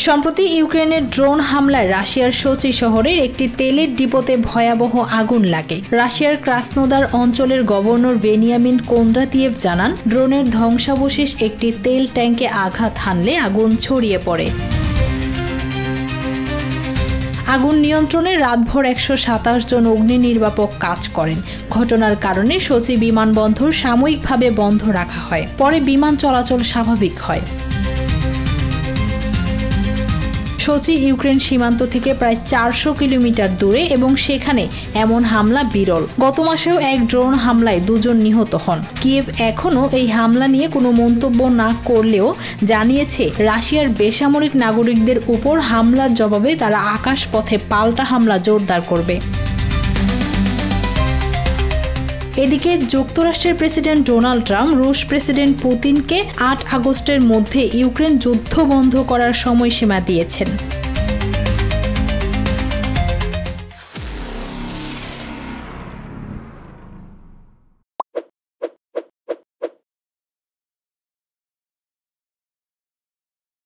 সম্প্রতি ইউক্রেনের ড্রোন হামলায় রাশিয়ার সোচি শহরের একটি তেলের ডিপোতে ভয়াবহ আগুন লাগে। রাশিয়ার ক্রাসনোদার অঞ্চলের গভর্নর ভেনিয়ামিন কোন্দ্রাতিয়েভ জানান, ড্রোনের ধ্বংসাবশেষ একটি তেল ট্যাঙ্কে আঘাত হানলে আগুন ছড়িয়ে পড়ে। আগুন নিয়ন্ত্রণে রাতভর 127 জন অগ্নি নির্বাপক কাজ করেন। ঘটনার কারণে সোচি বিমানবন্দর সাময়িকভাবে বন্ধ রাখা হয়। পরে বিমান চলাচল স্বাভাবিক হয়। সোচি ইউক্রেন সীমান্ত থেকে প্রায় 400 কিলোমিটার দূরে এবং সেখানে এমন হামলা বিরল। গত মাসেও এক ড্রোন হামলায় 2 জন নিহত হন। কিয়েভ এখনও এই হামলা নিয়ে কোনো মন্তব্য না করলেও জানিয়েছে রাশিয়ার বেসামরিক নাগরিকদের উপর হামলার জবাবে তারা আকাশপথে পাল্টা হামলা জোরদার করবে। এদিকে যুক্তরাষ্ট্রের প্রেসিডেন্ট ডোনাল্ড ট্রাম্প রুশ প্রেসিডেন্ট পুতিনকে 8 আগস্টের মধ্যে ইউক্রেন যুদ্ধ বন্ধ করার সময়সীমা দিয়েছেন।